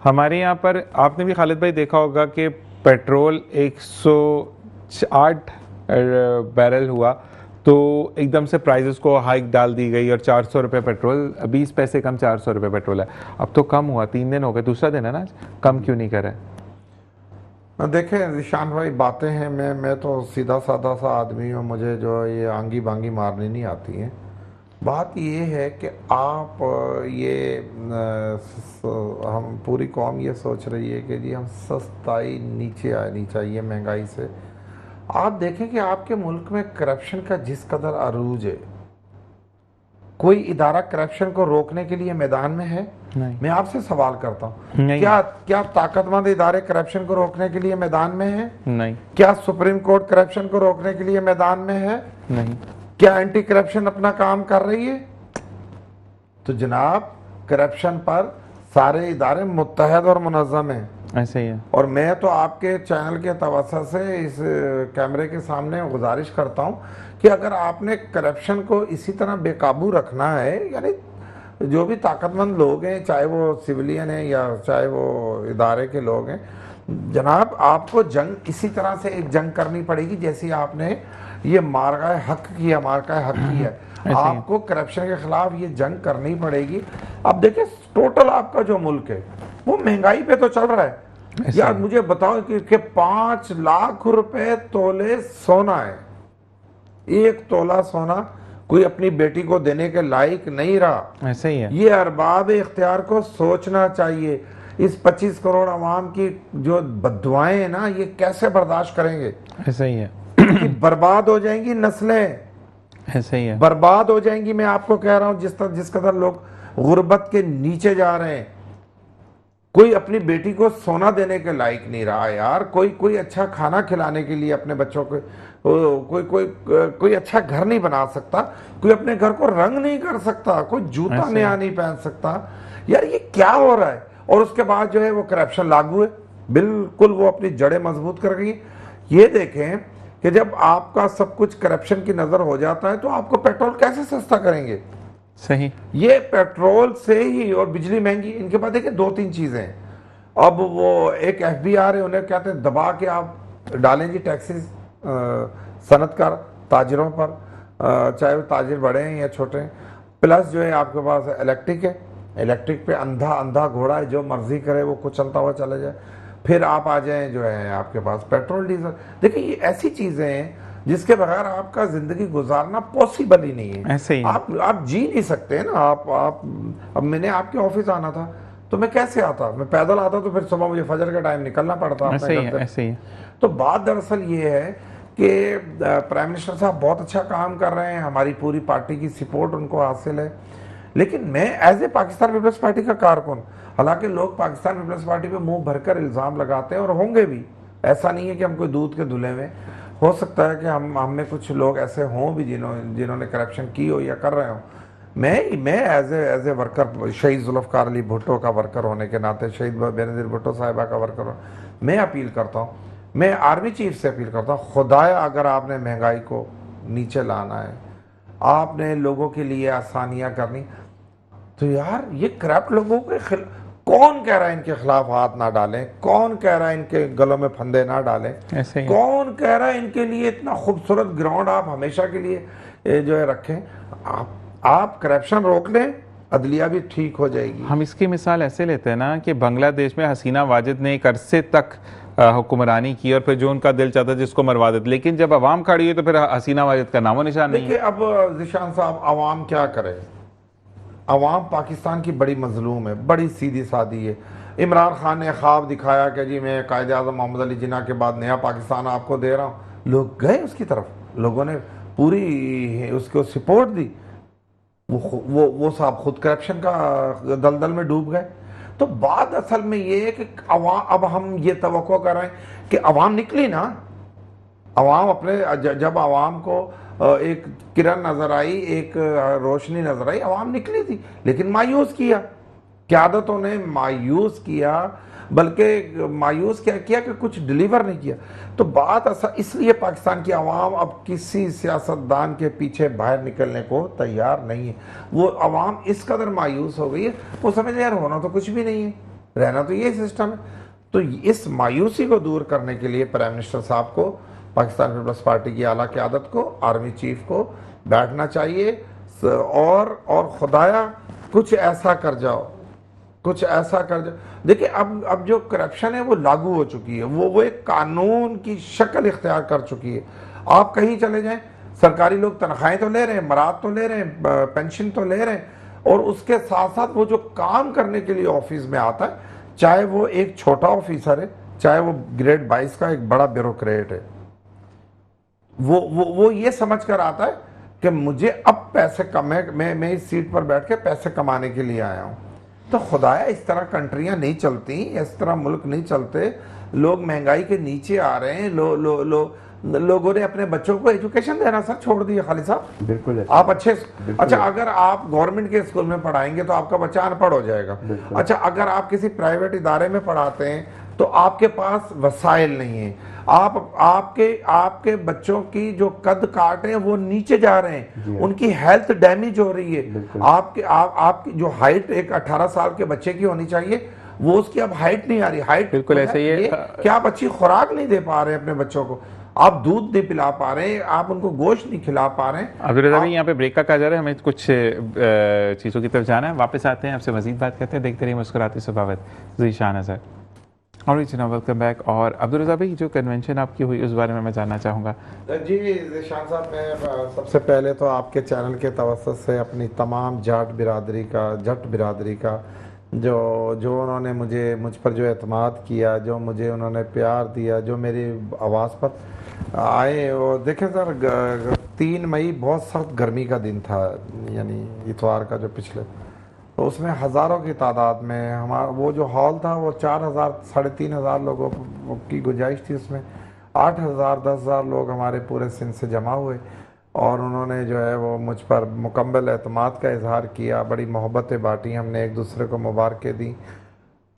हमारे यहाँ पर आपने भी खालिद भाई देखा होगा कि पेट्रोल 108 बैरल हुआ तो एकदम से प्राइजेस को हाइक डाल दी गई और 400 रुपये पेट्रोल, 20 पैसे कम 400 रुपये पेट्रोल है। अब तो कम हुआ, 3 दिन हो गए, दूसरा दिन है ना आज, कम क्यों नहीं करे? देखें निशान भाई, बातें हैं, मैं तो सीधा साधा सा आदमी हूँ, मुझे जो ये आंगी बांगी मारनी नहीं आती हैं। बात ये है कि आप हम पूरी कौम ये सोच रही है कि जी हम सस्ताई नीचे आनी चाहिए महंगाई से। आप देखें कि आपके मुल्क में करप्शन का जिस कदर अरूज है, कोई इदारा करप्शन को रोकने के लिए मैदान में है? नहीं। मैं आपसे सवाल करता हूँ, नहीं। क्या ताकतमंद इदारे करप्शन को रोकने के लिए मैदान में है? नहीं। क्या सुप्रीम कोर्ट करप्शन को रोकने के लिए मैदान में है? नहीं। क्या एंटी करप्शन अपना काम कर रही है? तो जनाब, करप्शन पर सारे इदारे मुत्तहद और मुनज़्ज़म हैं। ऐसे ही है। और मैं तो आपके चैनल के तवज्जुह से इस कैमरे के सामने गुजारिश करता हूं कि अगर आपने करप्शन को इसी तरह बेकाबू रखना है, यानी जो भी ताकतमंद लोग हैं, चाहे वो सिविलियन हैं या चाहे वो इदारे के लोग हैं, जनाब आपको जंग इसी तरह से एक जंग करनी पड़ेगी जैसी आपने ये मारकाए हक किया, मारकाए हक किया। आपको करप्शन के खिलाफ ये जंग करनी पड़ेगी। अब देखिए, टोटल आपका जो मुल्क है वो महंगाई पे तो चल रहा है। यार मुझे बताओ कि 5 लाख रुपए तोले सोना है। 1 तोला सोना कोई अपनी बेटी को देने के लायक नहीं रहा। ऐसे ही है। ये अरबाब इख्तियार को सोचना चाहिए। इस 25 करोड़ अवाम की जो बद्दुआएं हैं ना, ये कैसे बर्दाश्त करेंगे? ऐसे ही है। कि बर्बाद हो जाएंगी नस्लें, ऐसे ही है। बर्बाद हो जाएंगी। मैं आपको कह रहा हूं, जिस कदर लोग गुर्बत के नीचे जा रहे हैं, कोई अपनी बेटी को सोना देने के लायक नहीं रहा यार। कोई अच्छा खाना खिलाने के लिए अपने बच्चों को कोई अच्छा घर नहीं बना सकता, कोई अपने घर को रंग नहीं कर सकता, कोई जूता नया नहीं पहन सकता। यार ये क्या हो रहा है? और उसके बाद जो है वो करप्शन लागू है, बिल्कुल वो अपनी जड़ें मजबूत कर गई। ये देखें कि जब आपका सब कुछ करप्शन की नजर हो जाता है तो आपको पेट्रोल कैसे सस्ता करेंगे? सही। ये पेट्रोल से ही, और बिजली महंगी। इनके पास देखिए 2-3 चीजें हैं। अब वो एक FBR है, उन्हें कहते हैं दबा के आप डालें जी टैक्सेस सनतकार ताजरों पर, चाहे वो ताजिर बड़े हैं या छोटे हैं। प्लस जो है आपके पास इलेक्ट्रिक है, इलेक्ट्रिक पे अंधा घोड़ा है, जो मर्जी करे वो कुछ चलता हुआ चला जाए। फिर आप आ जाएं जो है आपके पास पेट्रोल डीजल। देखिए ये ऐसी चीजें हैं जिसके बगैर आपका जिंदगी गुजारना पॉसिबल ही नहीं है। ऐसे ही आप जी नहीं सकते ना। आप अब मैंने आपके ऑफिस आना था तो मैं कैसे आता? मैं पैदल आता तो फिर सुबह मुझे फजर का टाइम निकलना पड़ता। ऐसे ही है। ऐसे ही है। तो बात दरअसल ये है कि प्राइम मिनिस्टर साहब बहुत अच्छा काम कर रहे हैं, हमारी पूरी पार्टी की सपोर्ट उनको हासिल है। लेकिन मैं एज ए पाकिस्तान पीपल्स पार्टी का कारकुन, हालांकि लोग पाकिस्तान पीपल्स पार्टी पे मुंह भरकर इल्ज़ाम लगाते हैं और होंगे भी, ऐसा नहीं है कि हम कोई दूध के धुले में। हो सकता है कि हम में कुछ लोग ऐसे हों भी जिन्होंने करप्शन की हो या कर रहे हो। मैं एज ए वर्कर, शहीद जुल्फ़िकार अली भुट्टो का वर्कर होने के नाते, शहीद बेनज़ीर भुट्टो साहिबा का वर्कर हो, मैं अपील करता हूँ, मैं आर्मी चीफ से अपील करता हूँ, खुदाया अगर आपने महंगाई को नीचे लाना है, आपने लोगों के लिए आसानियाँ करनी, तो यार ये करप्ट लोगों के कौन कह रहा है इनके खिलाफ हाथ ना डालें? कौन कह रहा है इनके गलों में फंदे ना डालें? ऐसे ही। कौन कह रहा है इनके लिए इतना खूबसूरत ग्राउंड आप हमेशा के लिए जो है रखें? आप करप्शन रोक लें, अदलिया भी ठीक हो जाएगी। हम इसकी मिसाल ऐसे लेते हैं ना कि बांग्लादेश में हसीना वाजिद ने एक अरसे तक हुक्मरानी की और फिर जो उनका दिल चाहता जिसको मरवा देते, लेकिन जब अवाम खड़ी हुई तो फिर हसीना वाजिद का नामो निशान नहीं है। देखिए अब जिशान साहब, अवाम क्या करे? अवाम पाकिस्तान की बड़ी मजलूम है, बड़ी सीधी सादी है। इमरान खान ने ख्वाब दिखाया कि जी मैं कायदे आज़म मोहम्मद अली जिन्ना के बाद नया पाकिस्तान आपको दे रहा हूँ। लोग गए उसकी तरफ, लोगों ने पूरी उसको सपोर्ट दी। वो साहब खुद करप्शन का दलदल में डूब गए। तो बात असल में ये है कि अवाम, अब हम ये तवक्को कर रहे हैं कि अवाम निकली ना, अवाम अपने, जब अवाम को एक किरण नजर आई, एक रोशनी नजर आई, अवाम निकली थी, लेकिन मायूस किया क़यादतों ने, मायूस किया, बल्कि मायूस क्या किया कि कुछ डिलीवर नहीं किया। तो बात ऐसा, इसलिए पाकिस्तान की अवाम अब किसी सियासतदान के पीछे बाहर निकलने को तैयार नहीं है। वो अवाम इस कदर मायूस हो गई है, वो समझ यार होना तो कुछ भी नहीं है, रहना तो ये सिस्टम है। तो इस मायूसी को दूर करने के लिए प्राइम मिनिस्टर साहब को, पाकिस्तान पीपल्स पार्टी की आला क़यादत को, आर्मी चीफ को बैठना चाहिए और खुदाया कुछ ऐसा कर जाओ, कुछ ऐसा कर जाओ। देखिए अब जो करप्शन है वो लागू हो चुकी है, वो एक कानून की शक्ल इख्तियार कर चुकी है। आप कहीं चले जाएं, सरकारी लोग तनख्वाहें तो ले रहे हैं, मराद तो ले रहे हैं, पेंशन तो ले रहे हैं, और उसके साथ साथ वो जो काम करने के लिए ऑफिस में आता है, चाहे वो एक छोटा ऑफिसर है, चाहे वो ग्रेड 22 का एक बड़ा ब्यूरोक्रेट है, वो ये समझ कर आता है कि मुझे अब पैसे कम है, मैं इस सीट पर बैठ के पैसे कमाने के लिए आया हूँ। तो खुदाया इस तरह कंट्रियां नहीं चलती, इस तरह मुल्क नहीं चलते। लोग महंगाई के नीचे आ रहे हैं। लोगों ने अपने बच्चों को एजुकेशन देना सर छोड़ दिया। खालिद साहब बिल्कुल आप अच्छे, अच्छा अगर आप गवर्नमेंट के स्कूल में पढ़ाएंगे तो आपका बच्चा अनपढ़ हो जाएगा। अच्छा अगर आप किसी प्राइवेट इदारे में पढ़ाते हैं तो आपके पास वसाइल नहीं है, आपके बच्चों की जो कद काट है वो नीचे जा रहे हैं, उनकी हेल्थ डैमेज हो रही है। आपकी जो हाइट एक 18 साल के बच्चे की होनी चाहिए, वो उसकी अब हाइट नहीं आ रही। हाइट बिल्कुल ऐसे ही है कि आप अच्छी खुराक नहीं दे पा रहे हैं अपने बच्चों को, आप दूध नहीं पिला पा रहे हैं, आप उनको गोश्त नहीं खिला पा रहे हैं। अब्दुल रज़ा भाई यहाँ पे ब्रेक का कहा जा रहा है, हमें कुछ चीज़ों की तरफ जाना है, वापस आते हैं, आपसे मजीद बात करते हैं। देखते रहिए मुस्कुराती सुबहावत ज़ीशान सर। और वेलकम बैक। और अब्दुल रज़ा भाई जो कन्वेंशन आपकी हुई उस बारे में मैं जानना चाहूँगा। जी ज़ीशान साहब, मैं सबसे पहले तो आपके चैनल के तवस्सुत से अपनी तमाम जट बिरादरी का जो उन्होंने मुझ पर जो एतमाद किया, जो मुझे उन्होंने प्यार दिया, जो मेरी आवाज़ पर आए। और देखें सर, 3 मई बहुत सख्त गर्मी का दिन था, यानी इतवार का जो पिछले, तो उसमें हज़ारों की तादाद में हमारा वो जो हॉल था वो 4,000 3,500 लोगों की गुंजाइश थी, उसमें 8,000 10,000 लोग हमारे पूरे सिंध से जमा हुए और उन्होंने जो है वो मुझ पर मुकम्मल एतमाद का इजहार किया, बड़ी मोहब्बतें बांटी, हमने एक दूसरे को मुबारकें दी।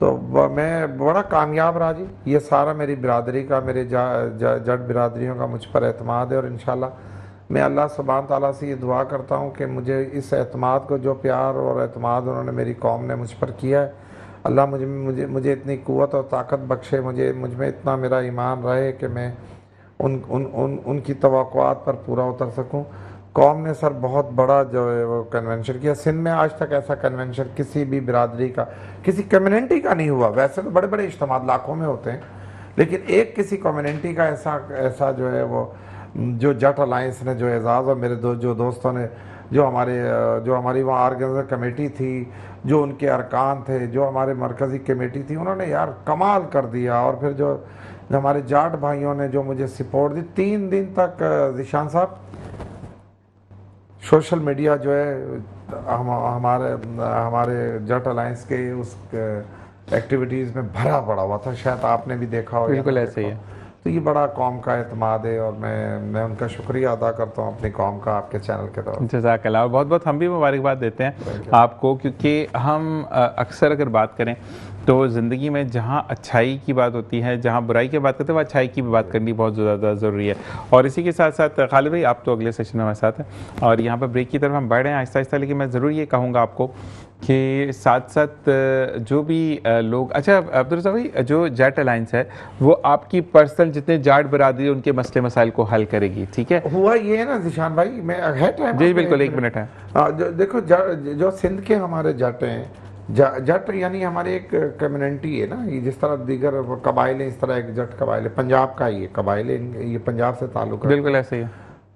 तो मैं बड़ा कामयाब रहा जी। ये सारा मेरी बिरादरी का, मेरे जट बिरादरियों का मुझ पर एतमाद है और इंशाल्लाह मैं अल्लाह सुब्हान तआला से ये दुआ करता हूँ कि मुझे इस एतमाद को, जो प्यार और एतमाद उन्होंने मेरी कौम ने मुझ पर किया है, अल्लाह मुझे इतनी क़ुव्वत और ताकत बख्शे, मुझ में इतना मेरा ईमान रहे कि मैं उनकी तवक्कुआत पर पूरा उतर सकूं। कौम ने सर बहुत बड़ा जो है वो कन्वेंशन किया। सिंध में आज तक ऐसा कन्वेंशन किसी भी बिरादरी का, किसी कम्युनिटी का नहीं हुआ। वैसे तो बड़े बड़े इज्तिमा लाखों में होते हैं, लेकिन एक किसी कम्युनिटी का ऐसा जो है वो, जो जट अलायंस ने जो एजाज़, और मेरे जो दोस्तों ने, जो हमारी वहाँ ऑर्गेनाइजर कमेटी थी, जो उनके अरकान थे, जो हमारे मरकज़ी कमेटी थी, उन्होंने यार कमाल कर दिया। और फिर जो हमारे जाट भाइयों ने जो मुझे सपोर्ट दी 3 दिन तक, ज़ीशान साहब, सोशल मीडिया जो है हमारे जट अलायंस के उस एक्टिविटीज़ में भरा पड़ा हुआ था। शायद आपने भी देखा होगा। बिल्कुल ऐसे ही है। तो ये बड़ा कौम का एतमाद है और मैं उनका शुक्रिया अदा करता हूँ अपनी कौम का, आपके चैनल के तरफ। जज़ाकल्लाह। बहुत बहुत हम भी मुबारकबाद देते हैं आपको, क्योंकि हम अक्सर अगर बात करें तो ज़िंदगी में जहाँ अच्छाई की बात होती है, जहाँ बुराई की बात करते हैं, वह अच्छाई की भी बात करनी बहुत ज़्यादा ज़रूरी है। और इसी के साथ साथ खालिद भाई, आप तो अगले सेशन में हमारे साथ हैं और यहाँ पर ब्रेक की तरफ हम बढ़ रहे हैं आहिस्ता आहिस्ता, लेकिन मैं ज़रूर ये कहूँगा आपको कि साथ साथ जो भी लोग, अच्छा अब्दुल रज़ा भाई, जो जाट अलायंस है वो आपकी पर्सनल जितने जाट बरादरी है उनके मसले मसाइल को हल करेगी, ठीक है? हुआ ये है ना ज़ीशान भाई, मैं है टाइम? जी बिल्कुल, 1 मिनट है। देखो, जो सिंध के हमारे जट हैं, जट यानी हमारी एक कम्युनिटी है ना, ये जिस तरह दीगर कबाइल है, इस तरह एक जट कबाइल है, पंजाब का ये कबाइल है, ये पंजाब से ताल्लुक है। बिल्कुल ऐसे ही है।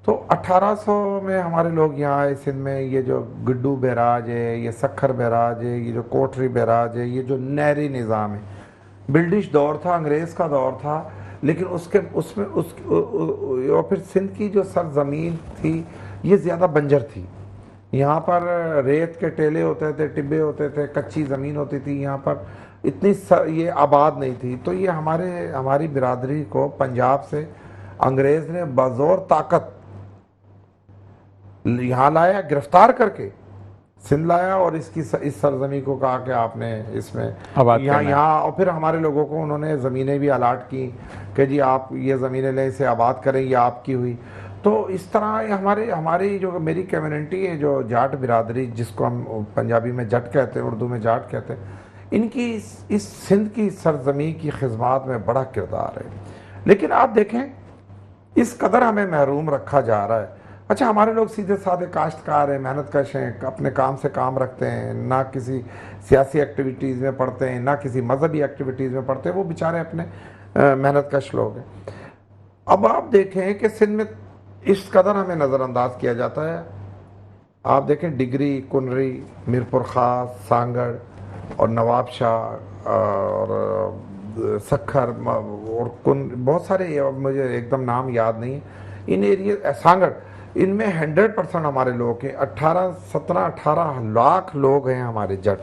तो 1800 में हमारे लोग यहाँ आए सिंध में। ये जो गुड्डू बैराज है, ये सखर बैराज है, ये जो कोठरी बैराज है, ये जो नहरी निज़ाम है, ब्रिटिश दौर था, अंग्रेज़ का दौर था, लेकिन और फिर सिंध की जो सरजमीन थी ये ज़्यादा बंजर थी। यहाँ पर रेत के टेले होते थे, टिब्बे होते थे, कच्ची ज़मीन होती थी, यहाँ पर इतनी ये आबाद नहीं थी। तो ये हमारी बिरादरी को पंजाब से अंग्रेज़ ने बज़ोर ताकत यहाँ लाया, गिरफ्तार करके सिंध लाया और इस सरजमी को कहा कि आपने इसमें यहाँ और फिर हमारे लोगों को उन्होंने ज़मीनें भी अलाट की कि जी आप ये ज़मीनें लें, इसे आबाद करें, ये आपकी हुई। तो इस तरह हमारी जो मेरी कम्युनिटी है, जो जाट बिरादरी, जिसको हम पंजाबी में जट कहते हैं, उर्दू में जाट कहते हैं, इनकी इस सिंध की सरजमी की खिदमत में बड़ा किरदार है। लेकिन आप देखें इस कदर हमें महरूम रखा जा रहा है। अच्छा, हमारे लोग सीधे साधे काश्तकार हैं, मेहनत कश हैं, अपने काम से काम रखते हैं, ना किसी सियासी एक्टिविटीज़ में पढ़ते हैं, ना किसी मजहबी एक्टिविटीज़ में पढ़ते हैं, वो बेचारे अपने मेहनत कश लोग हैं। अब आप देखें कि सिंध में इस कदर हमें नज़रअंदाज किया जाता है। आप देखें डिगरी, कुनरी, मीरपुर ख़ास, सांगड़ और नवाब शाह और सखर और बहुत सारे, मुझे एकदम नाम याद नहीं है, इन एरिया सांगड़, इनमें 100% हमारे लोग हैं। 17-18 लाख लोग हैं हमारे जट,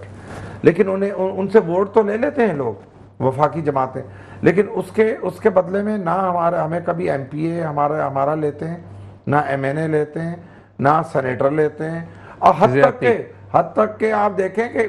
लेकिन उनसे वोट तो ले लेते हैं लोग, वफाकी जमातें, लेकिन उसके बदले में ना हमें कभी MPA हमारा लेते हैं, ना MNA लेते हैं, ना सेनेटर लेते हैं। और हद तक के आप देखें कि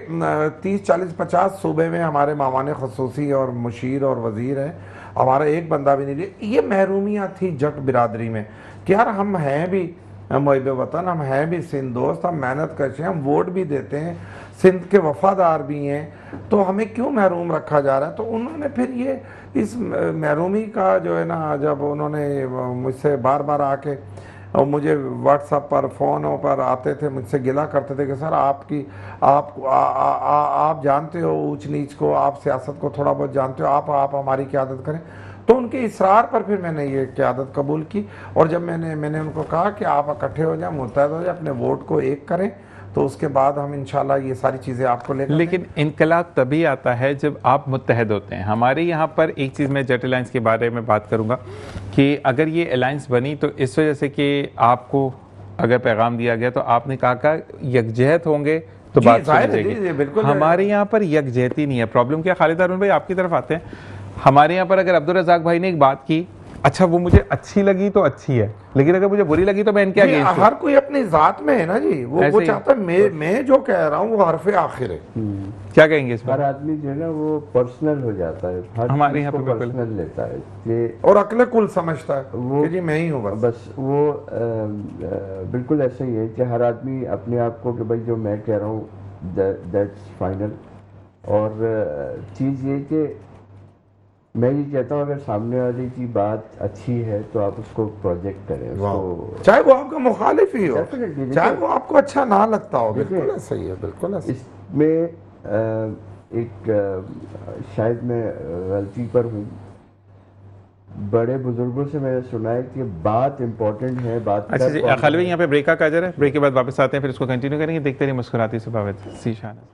30, 40, 50 सूबे में हमारे मावाने खसूसी और मुशीर और वजीर हैं, हमारा एक बंदा भी नहीं लिया। ये महरूमियाँ थी जट बिरादरी में कि यार हम हैं भी मुहिब वतन, हम हैं भी सिंध दोस्त, हम मेहनत करते हैं, हम वोट भी देते हैं, सिंध के वफादार भी हैं, तो हमें क्यों महरूम रखा जा रहा है। तो उन्होंने फिर ये इस महरूमी का जो है ना, जब उन्होंने मुझसे बार बार आके और मुझे व्हाट्सएप पर फ़ोनों पर आते थे, मुझसे गिला करते थे कि सर आप जानते हो ऊंच नीच को, आप सियासत को थोड़ा बहुत जानते हो, आप हमारी क़यादत करें। तो उनके इसरार पर फिर मैंने ये क़यादत कबूल की। और जब मैंने उनको कहा कि आप इकट्ठे हो जाएं, मुत्तहद हो जाएं, अपने वोट को एक करें, तो उसके बाद हम इंशाल्लाह ये सारी चीज़ें आपको लेकर। लेकिन इनकलाब तभी आता है जब आप मुत्तहद होते हैं। हमारे यहाँ पर एक चीज़ मैं जट अलायंस के बारे में बात करूँगा कि अगर ये अलायंस बनी तो इस वजह से कि आपको अगर पैगाम दिया गया तो आपने कहा यकजहत होंगे तो बात बिल्कुल। हमारे यहाँ पर यकजहती नहीं है। प्रॉब्लम क्या, खालिद हारून भाई आपकी तरफ आते हैं। हमारे यहाँ पर अगर अब्दुल रज़ाक भाई ने एक बात की, अच्छा वो मुझे अच्छी लगी तो अच्छी है, लेकिन अगर मुझे बुरी लगी तो मैं इनके अगेंस्ट हूं। हर कोई अपनी जात में है ना जी, वो चाहता है मैं जो कह रहा हूँ वो हरफे आखिर है। क्या कहेंगे इस हर आदमी जो है ना वो पर्सनल हो जाता है, हमारे यहाँ पे पर्सनल लेता है कि और अकले कुल समझता है वो कि जी मैं ही हूँ बस वो बिल्कुल ऐसा ही है कि हर आदमी अपने आप को कि भाई जो मैं कह रहा हूँ दैट्स फाइनल। और चीज़ ये कि मैं ये कहता हूँ अगर सामने वाली की बात अच्छी है तो आप उसको प्रोजेक्ट करें, उसको चाहे वो आपका मुखालिफ ही हो, चाहे वो आपको अच्छा ना लगता हो। बिल्कुल ऐसा ही है, बिल्कुल ऐसा। इसमें शायद मैं गलती पर हूँ, बड़े बुजुर्गों से मैंने सुना है कि बात इंपॉर्टेंट है, बात। अच्छा जी, खालिद भाई यहाँ पे ब्रेक का काजर है, ब्रेक के बाद वापस आते हैं, फिर इसको कंटिन्यू करेंगे। देखते रहिए मुस्कुराती सुबह विद सी शान।